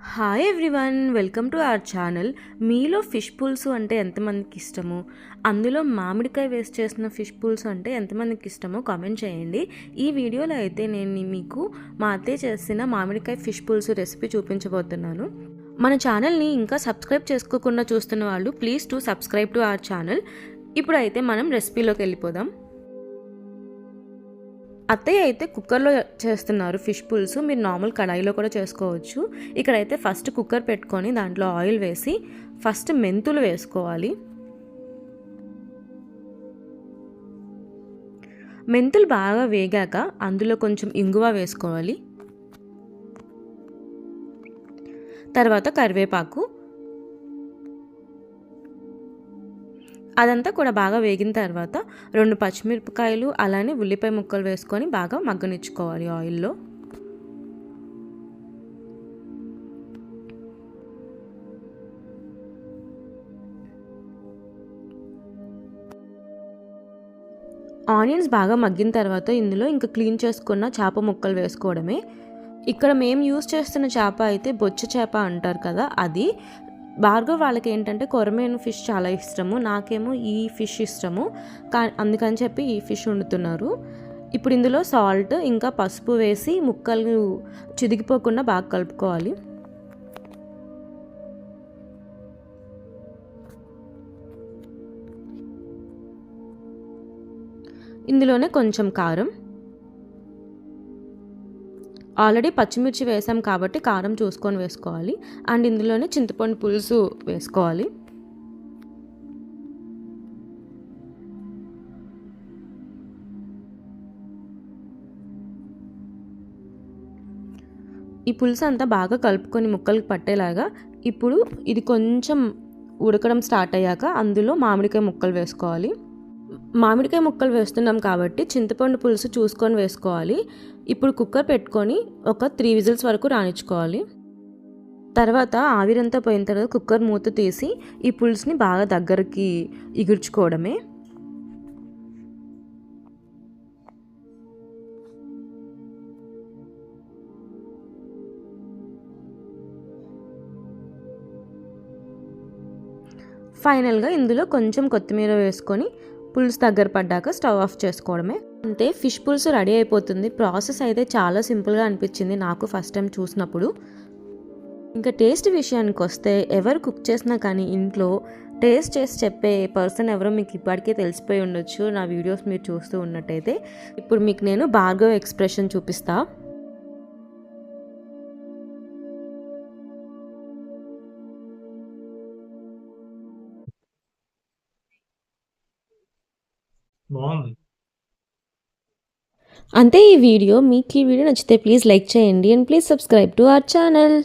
Hi everyone, welcome to our channel. మీలో fish పులుసు అంటే ఎంతమందికి ఇష్టమో, అందులో మామిడికాయ వేస్ట్ చేసిన ఫిష్ పులుసు అంటే ఎంతమందికి ఇష్టమో కామెంట్ చేయండి. ఈ వీడియోలో అయితే నేను మీకు మా అత్తయ్య చేసిన మామిడికాయ ఫిష్ పులుసు రెసిపీ చూపించబోతున్నాను. మన ఛానల్ని ఇంకా సబ్స్క్రైబ్ చేసుకోకుండా చూస్తున్న వాళ్ళు please to subscribe to our channel. ఇప్పుడైతే మనం రెసిపీలోకి వెళ్ళిపోదాం. అత్తయ్య అయితే కుక్కర్లో చేస్తున్నారు ఫిష్ పులుసు. మీరు నార్మల్ కడాయిలో కూడా చేసుకోవచ్చు. ఇక్కడైతే ఫస్ట్ కుక్కర్ పెట్టుకొని దాంట్లో ఆయిల్ వేసి ఫస్ట్ మెంతులు వేసుకోవాలి. మెంతులు బాగా వేగాక అందులో కొంచెం ఇంగువ వేసుకోవాలి. తర్వాత కరివేపాకు, అదంతా కూడా బాగా వేగిన తర్వాత 2 పచ్చిమిరపకాయలు అలానే ఉల్లిపాయ ముక్కలు వేసుకొని బాగా మగ్గనిచ్చుకోవాలి ఆయిల్లో. ఆనియన్స్ బాగా మగ్గిన తర్వాత ఇందులో ఇంకా క్లీన్ చేసుకున్న చేప ముక్కలు వేసుకోవడమే. ఇక్కడ మేము యూజ్ చేస్తున్న చేప అయితే బొచ్చ చేప అంటారు కదా, అది. భార్గవ్ వాళ్ళకి ఏంటంటే కొరమేను ఫిష్ చాలా ఇష్టము, నాకేమో ఈ ఫిష్ ఇష్టము, అందుకని చెప్పి ఈ ఫిష్ వండుతున్నారు. ఇప్పుడు ఇందులో సాల్ట్ ఇంకా పసుపు వేసి ముక్కలు చిదిగిపోకుండా బాగా కలుపుకోవాలి. ఇందులోనే కొంచెం కారం, ఆల్రెడీ పచ్చిమిర్చి వేసాం కాబట్టి కారం చూసుకొని వేసుకోవాలి. అండ్ ఇందులోనే చింతపండు పులుసు వేసుకోవాలి. ఈ పులుసు అంతా బాగా కలుపుకొని ముక్కలకు పట్టేలాగా ఇప్పుడు ఇది కొంచెం ఉడకడం స్టార్ట్ అయ్యాక అందులో మామిడికాయ ముక్కలు వేసుకోవాలి. మామిడికాయ ముక్కలు వేస్తున్నాం కాబట్టి చింతపండు పులుసు చూసుకొని వేసుకోవాలి. ఇప్పుడు కుక్కర్ పెట్టుకొని ఒక 3 విజిల్స్ వరకు రానిచ్చుకోవాలి. తర్వాత ఆవిరంతా పోయిన తర్వాత కుక్కర్ మూత తీసి ఈ పులుసుని బాగా దగ్గరికి ఇగుర్చుకోవడమే. ఫైనల్గా ఇందులో కొంచెం కొత్తిమీర వేసుకొని పులుసు దగ్గర పడ్డాక స్టవ్ ఆఫ్ చేసుకోవడమే. అంతే, ఫిష్ పులుసు రెడీ అయిపోతుంది. ప్రాసెస్ అయితే చాలా సింపుల్గా అనిపించింది నాకు ఫస్ట్ టైం చూసినప్పుడు. ఇంకా టేస్ట్ విషయానికి వస్తే ఎవరు కుక్ చేసినా కానీ ఇంట్లో టేస్ట్ చేసి చెప్పే పర్సన్ ఎవరో మీకు ఇప్పటికే తెలిసిపోయి ఉండొచ్చు నా వీడియోస్ మీరు చూస్తూ ఉన్నట్టయితే. ఇప్పుడు మీకు నేను భార్గవ్ ఎక్స్ప్రెషన్ చూపిస్తా. అంతే, ఈ వీడియో మీకు నచ్చితే ప్లీజ్ లైక్ చేయండి and please subscribe to our channel.